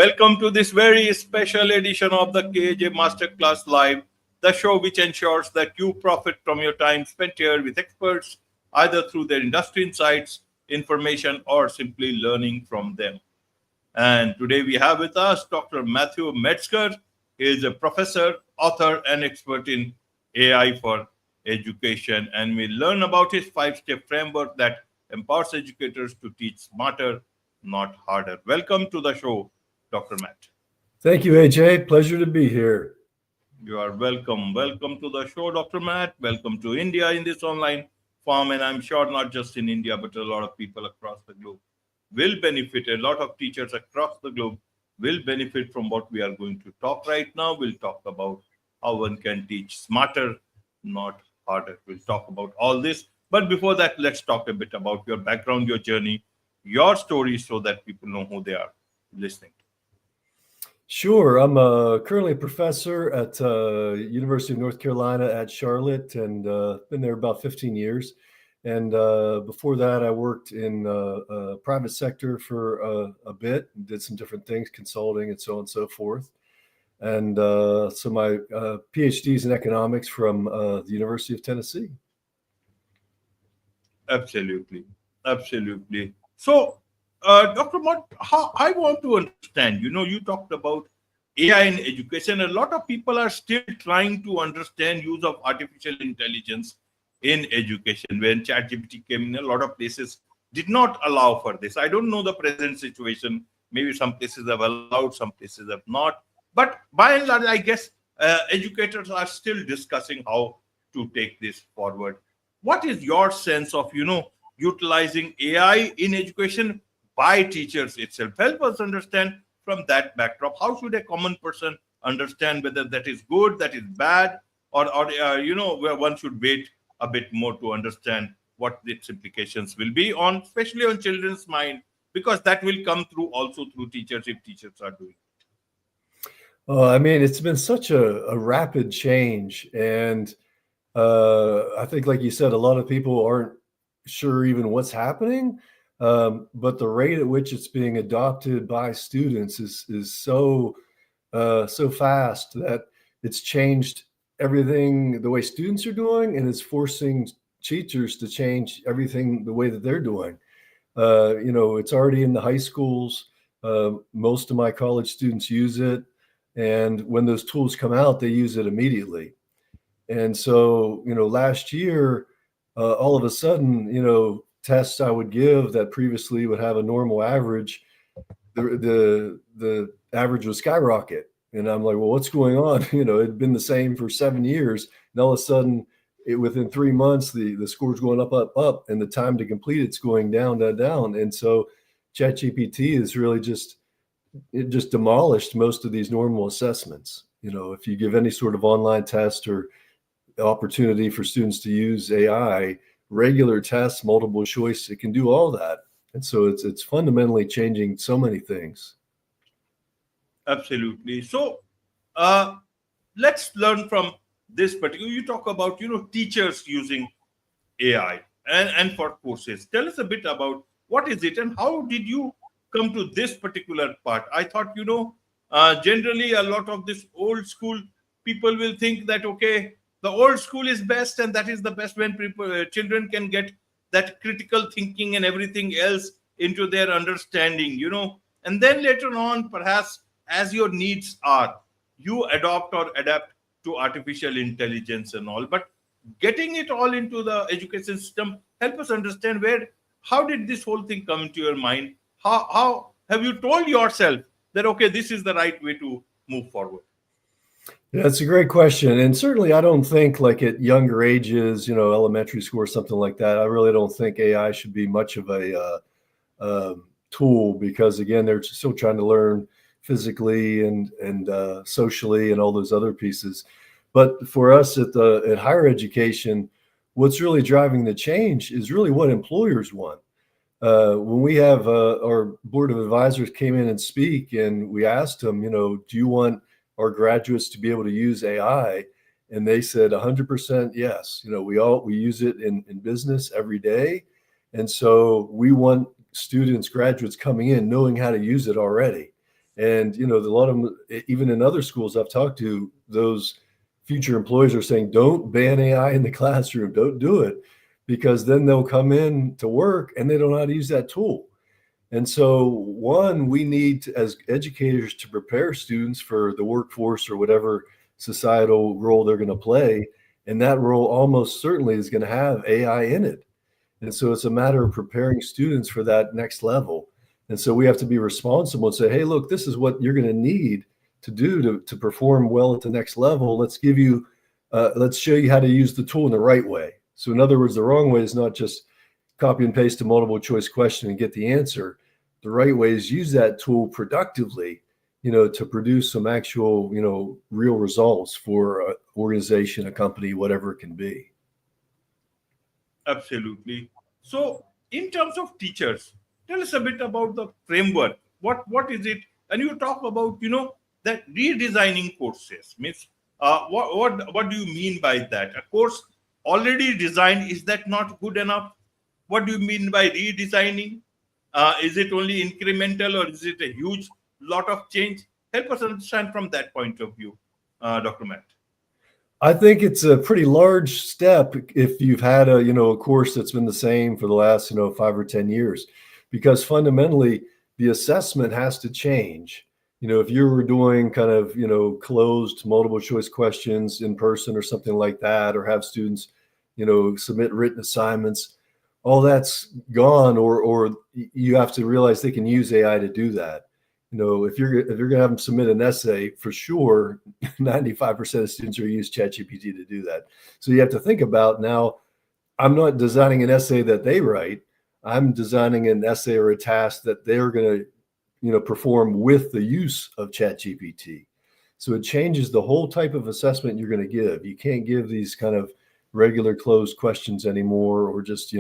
Welcome to this very special edition of the KAJ Masterclass Live, the show which ensures that you profit from your time spent here with experts, either through their industry insights, information, or simply learning from them. And today we have with us Dr. Matthew Metzgar. He is a professor, author, and expert in AI for education. And we learn about his 5-step framework that empowers educators to teach smarter, not harder. Welcome to the show, Dr. Matt. Thank you, AJ. Pleasure to be here. You are welcome. Welcome to the show, Dr. Matt. Welcome to India in this online form. And I'm sure not just in India, but a lot of people across the globe will benefit. A lot of teachers across the globe will benefit from what we are going to talk right now. We'll talk about how one can teach smarter, not harder. We'll talk about all this. But before that, let's talk a bit about your background, your journey, your story, so that people know who they are listening to. Sure. I'm currently a professor at University of North Carolina at Charlotte, and been there about 15 years. And before that, I worked in private sector for a bit, and did some different things, consulting and so on and so forth. And so my PhD is in economics from the University of Tennessee. Absolutely. Absolutely. So, Dr. Mott, how I want to understand, you talked about AI in education. A lot of people are still trying to understand use of artificial intelligence in education. When ChatGPT came in, a lot of places did not allow for this. I don't know the present situation. Maybe some places have allowed, some places have not. But by and large, I guess educators are still discussing how to take this forward. What is your sense of, utilizing AI in education by teachers itself? Help us understand from that backdrop. How should a common person understand whether that is good, that is bad, or where one should wait a bit more to understand what its implications will be on, especially on children's mind, because that will come through also through teachers if teachers are doing it. I mean, it's been such a rapid change. And I think, like you said, a lot of people aren't sure even what's happening. But the rate at which it's being adopted by students is so fast that it's changed everything the way students are doing, and it's forcing teachers to change everything the way that they're doing. It's already in the high schools. Most of my college students use it, and when those tools come out, they use it immediately. And so, last year, all of a sudden, tests I would give that previously would have a normal average, the average would skyrocket. And I'm like, well, what's going on? It'd been the same for 7 years. And all of a sudden, within 3 months, the score's going up, and the time to complete it's going down. And so ChatGPT is really just demolished most of these normal assessments. If you give any sort of online test or opportunity for students to use AI, regular tests, multiple choice, it can do all that. And so it's fundamentally changing so many things. Absolutely. So let's learn from this particular. You talk about, teachers using AI and for courses. Tell us a bit about what is it and how did you come to this particular part? I thought, generally a lot of this old school people will think that, okay, the old school is best, and that is the best when children can get that critical thinking and everything else into their understanding, and then later on, perhaps as your needs are, you adopt or adapt to artificial intelligence and all. But getting it all into the education system, help us understand how did this whole thing come into your mind? How have you told yourself that, okay, this is the right way to move forward? Yeah, that's a great question. And certainly I don't think, like, at younger ages, elementary school or something like that, I really don't think AI should be much of a tool, because again, they're still trying to learn physically and socially and all those other pieces. But for us at higher education, what's really driving the change is really what employers want. When we have our board of advisors came in and speak, and we asked them, do you want our graduates to be able to use AI? And they said 100% yes. We use it in business every day. And so we want students, graduates coming in knowing how to use it already. And, a lot of them, even in other schools I've talked to, those future employers are saying, don't ban AI in the classroom, don't do it, because then they'll come in to work and they don't know how to use that tool. And so, one, we need to, as educators, to prepare students for the workforce or whatever societal role they're going to play. And that role almost certainly is going to have AI in it. And so it's a matter of preparing students for that next level. And so we have to be responsible and say, hey, look, this is what you're going to need to do to perform well at the next level. Let's show you how to use the tool in the right way. So in other words, the wrong way is not just copy and paste a multiple choice question and get the answer. The right way is use that tool productively, to produce some actual, real results for an organization, a company, whatever it can be. Absolutely. So, in terms of teachers, tell us a bit about the framework. What is it? And you talk about that redesigning courses means. What do you mean by that? A course already designed, is that not good enough? What do you mean by redesigning? Is it only incremental or is it a huge lot of change? Help us understand from that point of view, Dr. Matt. I think it's a pretty large step if you've had a course that's been the same for the last 5 or 10 years, because fundamentally the assessment has to change. If you were doing kind of closed multiple choice questions in person or something like that, or have students submit written assignments, all that's gone, or you have to realize they can use AI to do that. If you're going to have them submit an essay, for sure, 95% of students are use ChatGPT to do that. So you have to think about, now, I'm not designing an essay that they write. I'm designing an essay or a task that they're going to, perform with the use of ChatGPT. So it changes the whole type of assessment you're going to give. You can't give these kind of regular closed questions anymore, or just,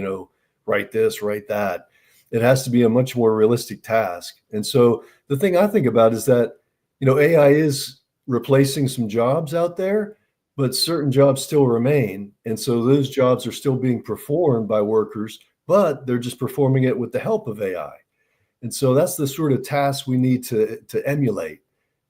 write this, write that. It has to be a much more realistic task. And so the thing I think about is that, AI is replacing some jobs out there, but certain jobs still remain. And so those jobs are still being performed by workers, but they're just performing it with the help of AI. And so that's the sort of task we need to emulate,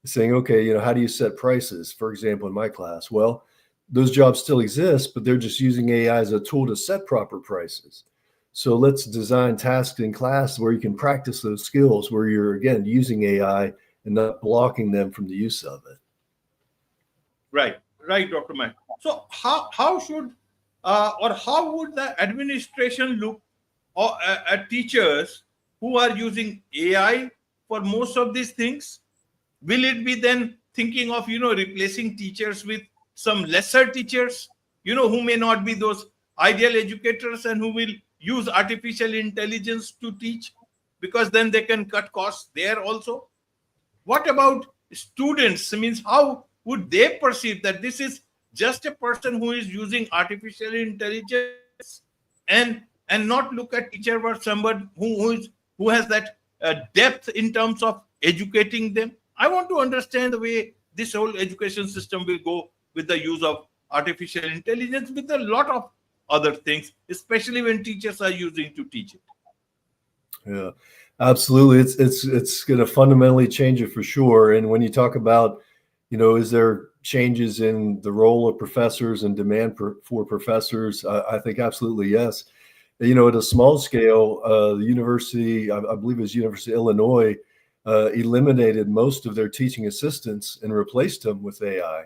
saying, okay, how do you set prices? For example, in my class, well, those jobs still exist, but they're just using AI as a tool to set proper prices. So let's design tasks in class where you can practice those skills, where you're, again, using AI and not blocking them from the use of it. Right, Dr. Matt. So how should or how would the administration look at teachers who are using AI for most of these things? Will it be then thinking of replacing teachers with some lesser teachers, who may not be those ideal educators and who will use artificial intelligence to teach, because then they can cut costs there also? What about students? Means, how would they perceive that this is just a person who is using artificial intelligence, and not look at teacher or somebody who has that depth in terms of educating them? I want to understand the way this whole education system will go with the use of artificial intelligence, with a lot of other things, especially when teachers are using to teach it. Yeah, absolutely. It's going to fundamentally change it for sure. And when you talk about, is there changes in the role of professors and demand for professors? I think absolutely yes. At a small scale, the university, I believe it was University of Illinois, eliminated most of their teaching assistants and replaced them with AI.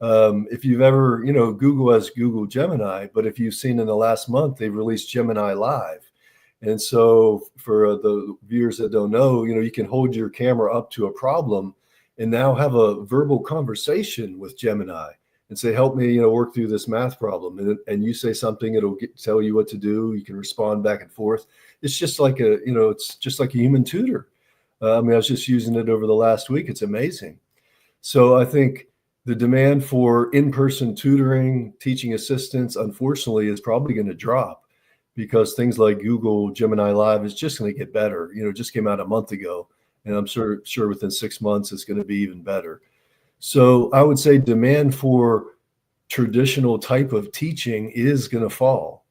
If you've ever, Google has Google Gemini, but if you've seen in the last month, they've released Gemini Live. And so for the viewers that don't know, you can hold your camera up to a problem and now have a verbal conversation with Gemini and say, help me, work through this math problem. And you say something, it'll tell you what to do. You can respond back and forth. It's just like it's just like a human tutor. I was just using it over the last week. It's amazing. So I think the demand for in-person tutoring, teaching assistants, unfortunately, is probably going to drop, because things like Google Gemini Live is just going to get better. It just came out a month ago, and I'm sure within 6 months it's going to be even better. So I would say demand for traditional type of teaching is going to fall.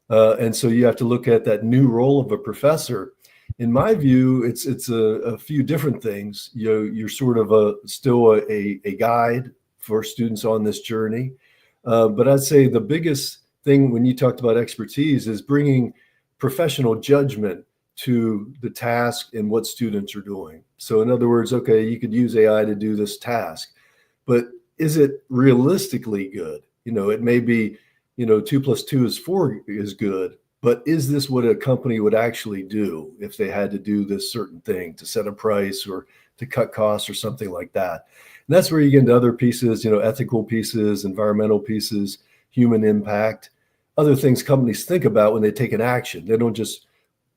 And so you have to look at that new role of a professor. in my view, it's a few different things. You're sort of still a guide for students on this journey. But I'd say the biggest thing when you talked about expertise is bringing professional judgment to the task and what students are doing. So in other words, okay, you could use AI to do this task, but is it realistically good? It may be, 2 + 2 is 4 is good, but is this what a company would actually do if they had to do this certain thing to set a price or to cut costs or something like that? And that's where you get into other pieces, ethical pieces, environmental pieces, human impact, other things companies think about when they take an action. They don't just,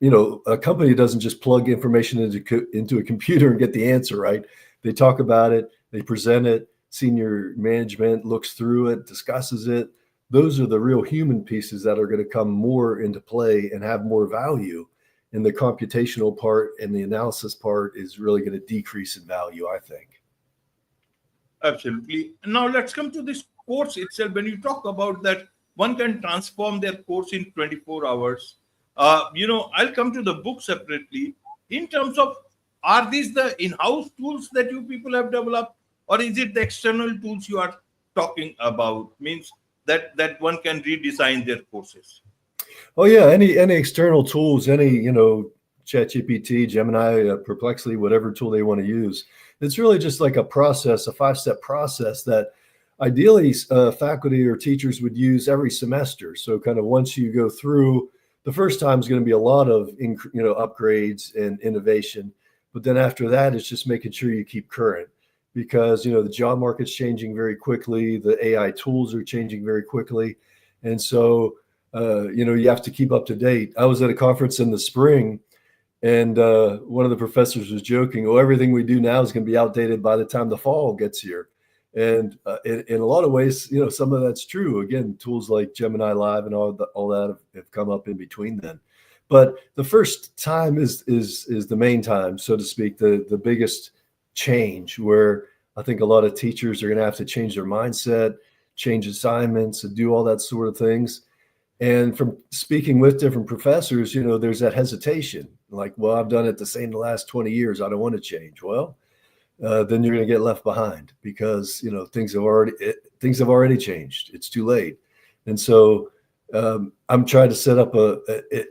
a company doesn't just plug information into a computer and get the answer, right? They talk about it, they present it, senior management looks through it, discusses it. Those are the real human pieces that are going to come more into play and have more value. And the computational part and the analysis part is really going to decrease in value, I think. Absolutely. Now let's come to this course itself. When you talk about that, one can transform their course in 24 hours. I'll come to the book separately. In terms of, are these the in-house tools that you people have developed, or is it the external tools you are talking about? Means that one can redesign their courses. Oh yeah, any external tools, any ChatGPT, Gemini, Perplexity, whatever tool they want to use. It's really just like a process, a 5-step process that ideally faculty or teachers would use every semester. So kind of once you go through, the first time is going to be a lot of upgrades and innovation, but then after that, it's just making sure you keep current, because the job market's changing very quickly, the AI tools are changing very quickly, and so you have to keep up to date. I was at a conference in the spring, and one of the professors was joking, "Oh, everything we do now is going to be outdated by the time the fall gets here." And in a lot of ways, some of that's true. Again, tools like Gemini Live and all that have come up in between then. But the first time is the main time, so to speak, the biggest change, where I think a lot of teachers are going to have to change their mindset, change assignments, and do all that sort of things. And from speaking with different professors, there's that hesitation, like, well, I've done it the same the last 20 years. I don't want to change. Well, then you're going to get left behind, because things have already changed. It's too late. And so I'm trying to set up a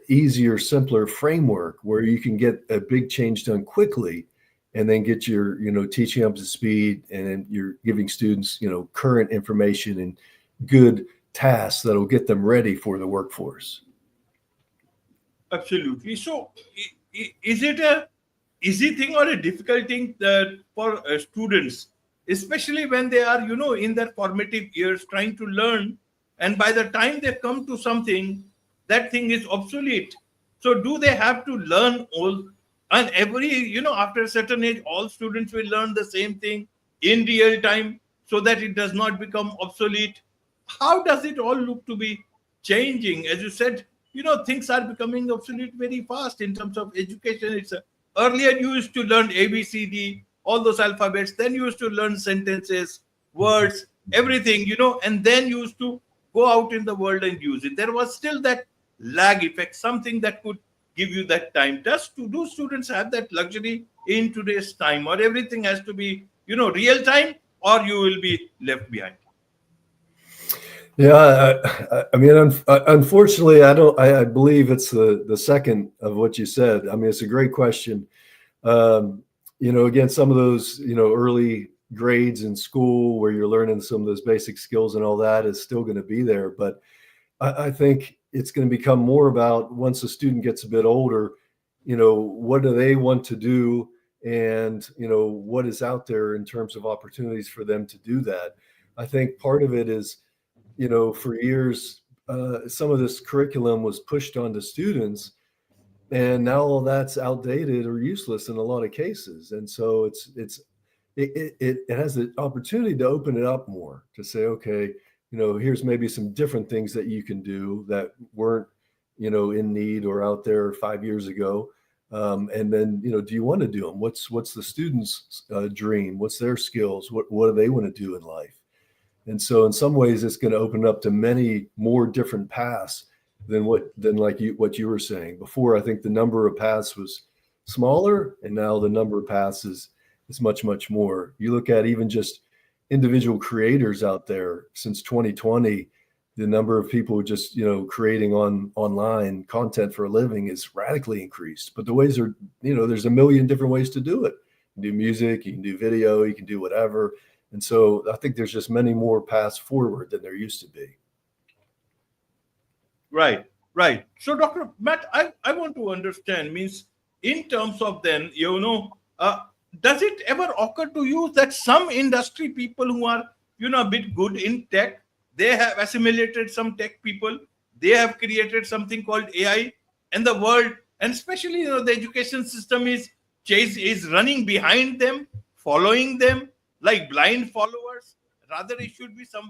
easier, simpler framework where you can get a big change done quickly, and then get your teaching up to speed, and you're giving students current information and good tasks that'll get them ready for the workforce. Absolutely. So, is it a easy thing or a difficult thing that for students, especially when they are, in their formative years, trying to learn, and by the time they come to something, that thing is obsolete. So, do they have to learn all, and every, after a certain age, all students will learn the same thing in real time, so that it does not become obsolete? How does it all look to be changing? As you said, things are becoming obsolete very fast in terms of education. Earlier you used to learn ABCD, all those alphabets, then you used to learn sentences, words, everything, and then you used to go out in the world and use it. There was still that lag effect, something that could give you that time. Do students have that luxury in today's time, or everything has to be, real time, or you will be left behind? Yeah, I mean, unfortunately, I don't. I believe it's the second of what you said. I mean, it's a great question. Again, some of those, early grades in school where you're learning some of those basic skills and all that is still going to be there. But I think it's going to become more about, once a student gets a bit older, what do they want to do, and what is out there in terms of opportunities for them to do that. I think part of it is, for years, some of this curriculum was pushed onto students, and now all that's outdated or useless in a lot of cases. And so it has the opportunity to open it up more, to say, okay, here's maybe some different things that you can do that weren't, in need or out there 5 years ago. And then, do you want to do them? What's the student's dream? What's their skills? What do they want to do in life? And so in some ways, it's going to open up to many more different paths than what you were saying before. I think the number of paths was smaller, and now the number of paths is much more. You look at even just individual creators out there since 2020, the number of people just creating online content for a living is radically increased. But the ways are, there's a million different ways to do it. You can do music, you can do video, you can do whatever. And so I think there's just many more paths forward than there used to be. Right, right. So, Dr. Matt, I want to understand, means in terms of then, does it ever occur to you that some industry people who are, a bit good in tech, they have assimilated some tech people, they have created something called AI, and the world, and especially, the education system is running behind them, following them like blind followers. Rather, it should be some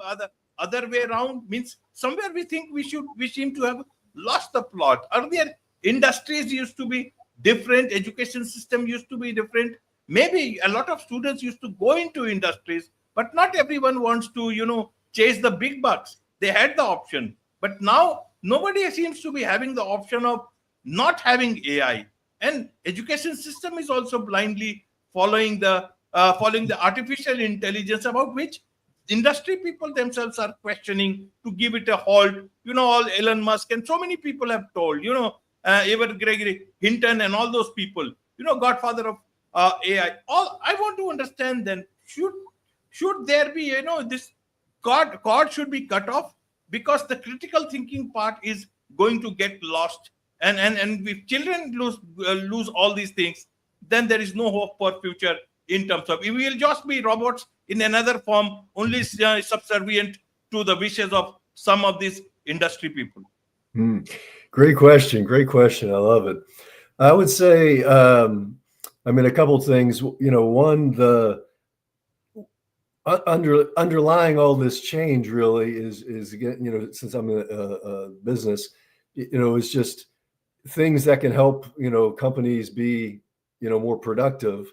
other way around. Means somewhere we think we seem to have lost the plot. Earlier industries used to be different, education system used to be different. Maybe a lot of students used to go into industries, but not everyone wants to chase the big bucks. They had the option, but now nobody seems to be having the option of not having AI. And education system is also blindly following the artificial intelligence, about which industry people themselves are questioning to give it a halt. All Elon Musk and so many people have told, even Gregory Hinton and all those people, godfather of AI. All I want to understand then, should there be, this cord should be cut off, because the critical thinking part is going to get lost. And if children lose all these things, then there is no hope for future. In terms of, we will just be robots in another form, only subservient to the wishes of some of these industry people. Great question. I love it. I would say, a couple of things. One, the underlying all this change really is again, since I'm a business, it's just things that can help companies be more productive.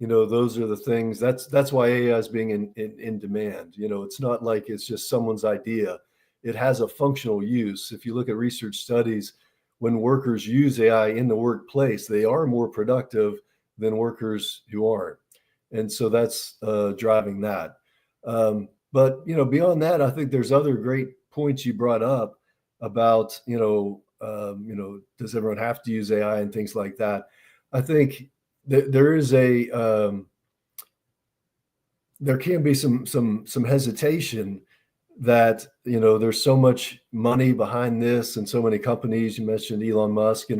Those are the things. That's why AI is being in demand. It's not like it's just someone's idea. It has a functional use. If you look at research studies, when workers use AI in the workplace, they are more productive than workers who aren't. And so that's driving that. But beyond that, I think there's other great points you brought up about does everyone have to use AI and things like that. I think there is there can be some hesitation that there's so much money behind this and so many companies. You mentioned Elon Musk,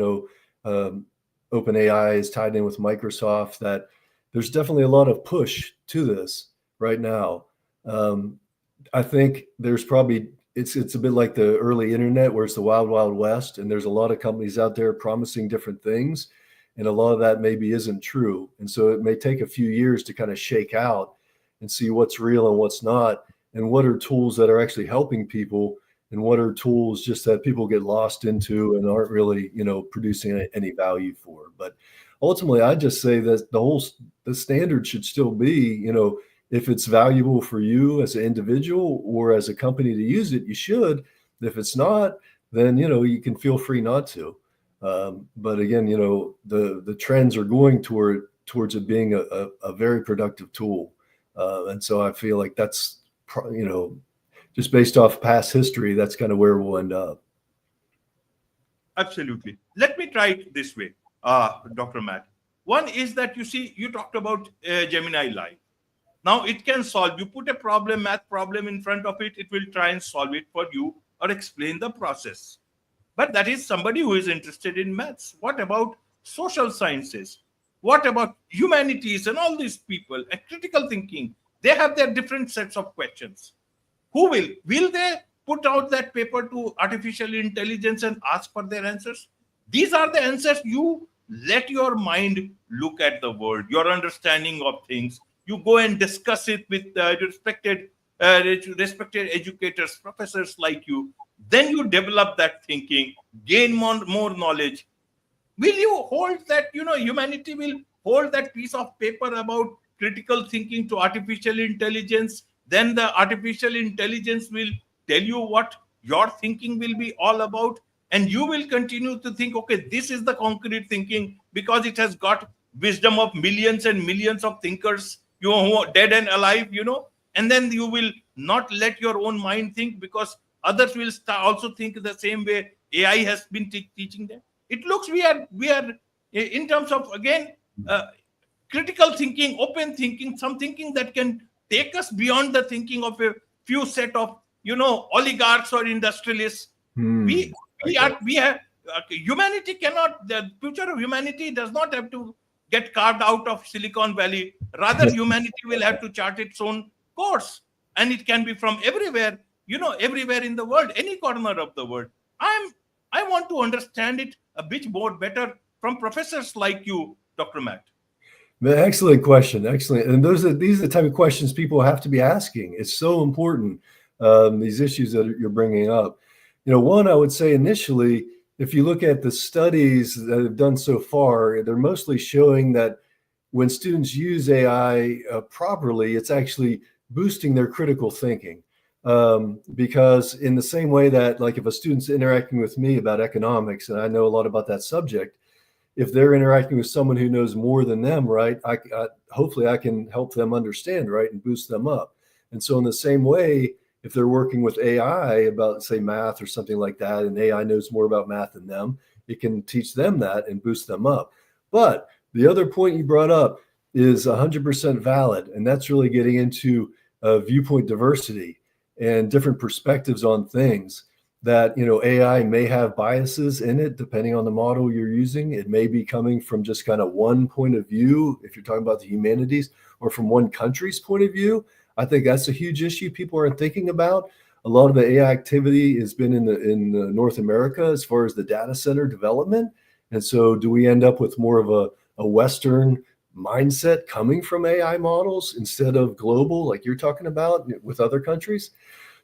OpenAI is tied in with Microsoft, that there's definitely a lot of push to this right now. I think there's probably it's a bit like the early internet, where it's the wild west, and there's a lot of companies out there promising different things, and a lot of that maybe isn't true. And so it may take a few years to kind of shake out and see what's real and what's not, and what are tools that are actually helping people, and what are tools just that people get lost into and aren't really, producing any value for. But ultimately, I just say that the standard should still be, if it's valuable for you as an individual or as a company to use it, you should. If it's not, then, you can feel free not to. But again, the trends are going towards it being a very productive tool. And so I feel like that's, just based off past history, that's kind of where we'll end up. Absolutely. Let me try it this way, Dr. Matt. One is that, you talked about Gemini Live. Now it can solve. You put a math problem in front of it, it will try and solve it for you or explain the process. But that is somebody who is interested in maths. What about social sciences? What about humanities and all these people and critical thinking? They have their different sets of questions. Who will they put out that paper to artificial intelligence and ask for their answers? These are the answers. You let your mind look at the world, your understanding of things. You go and discuss it with respected educators, professors like you. Then you develop that thinking, gain more knowledge. Will you hold that, humanity will hold that piece of paper about critical thinking to artificial intelligence? Then the artificial intelligence will tell you what your thinking will be all about. and you will continue to think, okay, this is the concrete thinking because it has got wisdom of millions and millions of thinkers, who are dead and alive, and then you will not let your own mind think, because others will also think the same way AI has been teaching them. It looks we are in terms of, again, uh, critical thinking, open thinking, some thinking that can take us beyond the thinking of a few set of oligarchs or industrialists. Hmm. We have humanity cannot, the future of humanity does not have to get carved out of Silicon Valley. Rather, humanity will have to chart its own course, and it can be from everywhere, everywhere in the world, any corner of the world. I want to understand it a bit more better from professors like you, Dr. Matt. Excellent question. Excellent. And these are the type of questions people have to be asking. It's so important, these issues that you're bringing up. One, I would say initially, if you look at the studies that have done so far, they're mostly showing that when students use AI properly, it's actually boosting their critical thinking. Because in the same way that, like, if a student's interacting with me about economics, and I know a lot about that subject, if they're interacting with someone who knows more than them, right, hopefully I can help them understand, right, and boost them up. And so in the same way, if they're working with AI about, say, math or something like that, and AI knows more about math than them, it can teach them that and boost them up. But the other point you brought up is 100% valid, and that's really getting into viewpoint diversity and different perspectives on things. That AI may have biases in it depending on the model you're using. It may be coming from just kind of one point of view if you're talking about the humanities, or from one country's point of view. I think that's a huge issue people aren't thinking about. A lot of the AI activity has been in North America as far as the data center development. And so do we end up with more of a Western mindset coming from AI models instead of global, like you're talking about with other countries?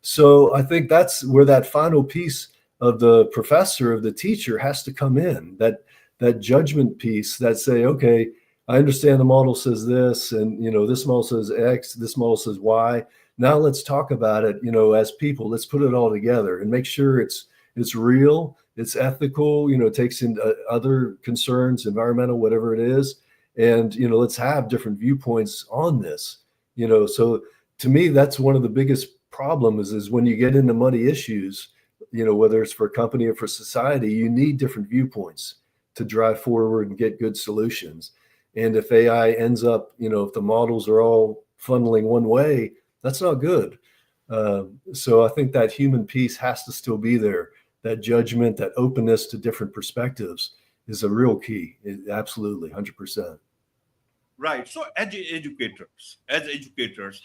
So I think that's where that final piece of the professor, of the teacher, has to come in, that judgment piece that say, okay, I understand the model says this, and this model says X, this model says Y. Now let's talk about it, as people. Let's put it all together and make sure it's real, it's ethical, it takes in other concerns, environmental, whatever it is. And let's have different viewpoints on this. So to me, that's one of the biggest problems is when you get into muddy issues, whether it's for a company or for society, you need different viewpoints to drive forward and get good solutions. And if AI ends up, if the models are all funneling one way, that's not good. So I think that human piece has to still be there. That judgment, that openness to different perspectives is a real key. Absolutely, 100%. Right. So as educators,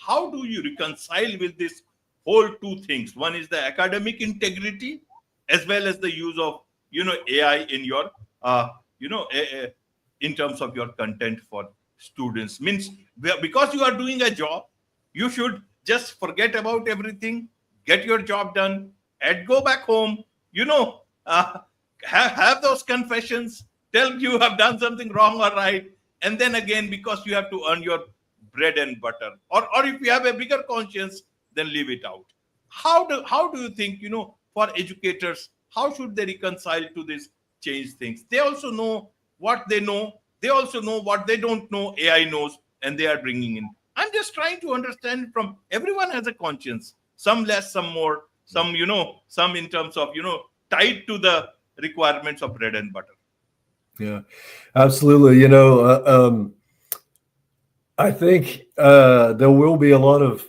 how do you reconcile with this whole two things? One is the academic integrity, as well as the use of AI in your you know a, in terms of your content for students. Means, because you are doing a job, you should just forget about everything, get your job done, and go back home. You know, uh, have those confessions, tell you have done something wrong or right, and then again, because you have to earn your bread and butter, or if you have a bigger conscience, then leave it out. How do you think, for educators, how should they reconcile to this change things? They also know what they know, they also know what they don't know, AI knows, and they are bringing in. I'm just trying to understand, from everyone has a conscience, some less, some more, some, some in terms of, tied to the requirements of bread and butter. Yeah, absolutely. I think there will be a lot of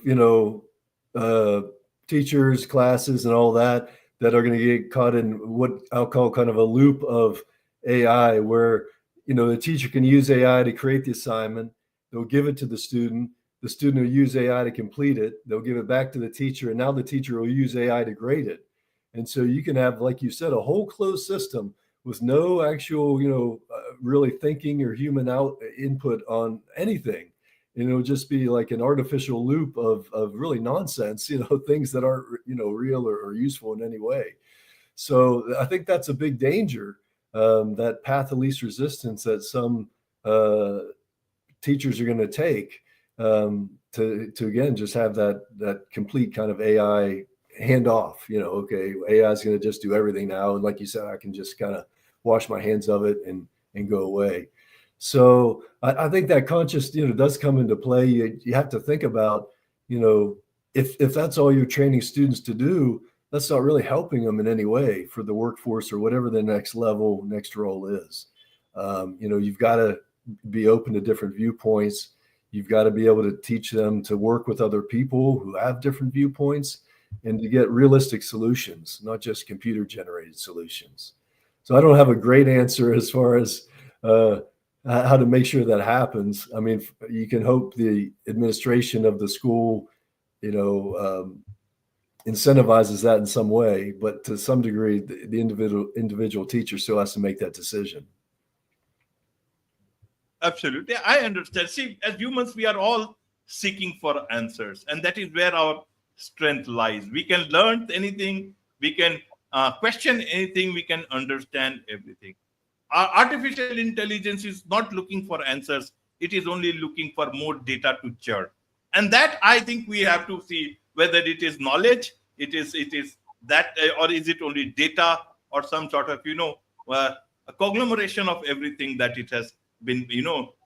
uh, teachers, classes, and all that are going to get caught in what I'll call kind of a loop of AI, where the teacher can use AI to create the assignment. They'll give it to the student. The student will use AI to complete it. They'll give it back to the teacher, and now the teacher will use AI to grade it. And so you can have, like you said, a whole closed system with no actual, really thinking or human input on anything. It'll just be like an artificial loop of really nonsense, things that aren't, real or useful in any way. So I think that's a big danger, that path of least resistance that some teachers are going to take, to again just have that complete kind of AI hand off. Okay, AI is going to just do everything now, and like you said, I can just kind of wash my hands of it and go away. So I think that conscious, does come into play. You have to think about, if that's all you're training students to do, that's not really helping them in any way for the workforce or whatever the next level, next role is. You've got to be open to different viewpoints. You've got to be able to teach them to work with other people who have different viewpoints and to get realistic solutions, not just computer generated solutions. So I don't have a great answer as far as how to make sure that happens. I mean, you can hope the administration of the school, incentivizes that in some way, but to some degree, the individual teacher still has to make that decision. Absolutely. I understand. See, as humans, we are all seeking for answers, and that is where our strength lies. We can learn anything, we can question anything, we can understand everything. Artificial intelligence is not looking for answers, it is only looking for more data to churn. And that, I think, we have to see whether it is knowledge, it is that, or is it only data, or some sort of a conglomeration of everything that it has been,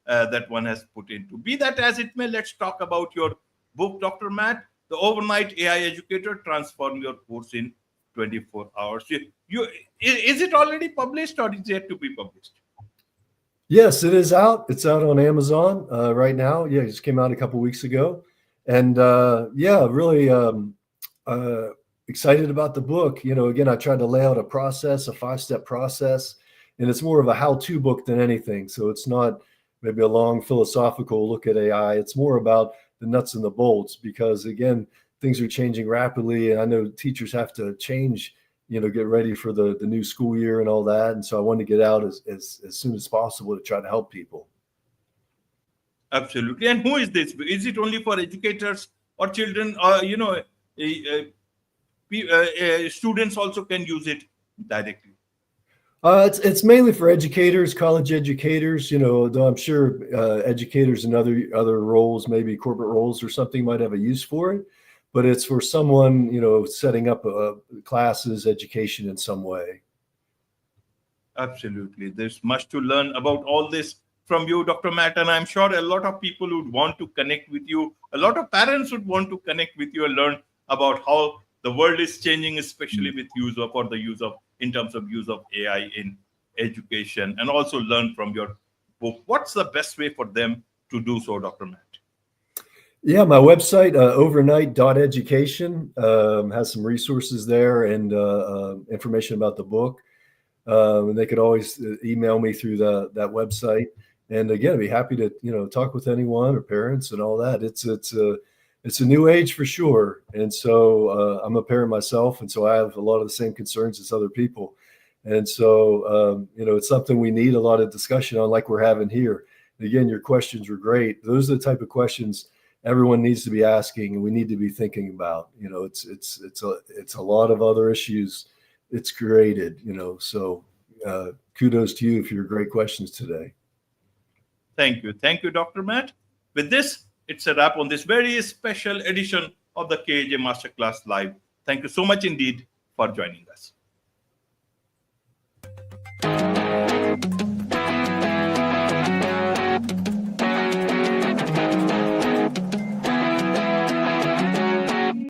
that one has put into. Be that as it may, let's talk about your book, Dr. Matt, The Overnight AI Educator: Transform Your Course in 24 Hours. Is it already published, or is it yet to be published? Yes, it is out. It's out on Amazon right now. Yeah, it just came out a couple weeks ago, and really excited about the book. Again, I tried to lay out a process, a 5-step process, and it's more of a how-to book than anything. So it's not maybe a long philosophical look at AI. It's more about the nuts and the bolts, because again, things are changing rapidly, and I know teachers have to change, get ready for the new school year and all that. And so I wanted to get out as soon as possible to try to help people. Absolutely. And who is this? Is it only for educators or children? Or students also can use it directly? It's mainly for educators, college educators. Though I'm sure educators in other roles, maybe corporate roles or something, might have a use for it. But it's for someone, setting up classes, education in some way. Absolutely. There's much to learn about all this from you, Dr. Matt, and I'm sure a lot of people would want to connect with you. A lot of parents would want to connect with you and learn about how the world is changing, especially with in terms of use of AI in education, and also learn from your book. What's the best way for them to do so, Dr. Matt? Yeah, my website, overnight.education, has some resources there and information about the book. And they could always email me through that website. And again, I'd be happy to talk with anyone or parents and all that. It's a new age for sure. And so I'm a parent myself, and so I have a lot of the same concerns as other people. And so it's something we need a lot of discussion on, like we're having here. And again, your questions were great. Those are the type of questions everyone needs to be asking, and we need to be thinking about. It's a lot of other issues it's created. So kudos to you for your great questions today. Thank you, Dr. Matt. With this, it's a wrap on this very special edition of the KAJ Masterclass Live. Thank you so much indeed for joining us.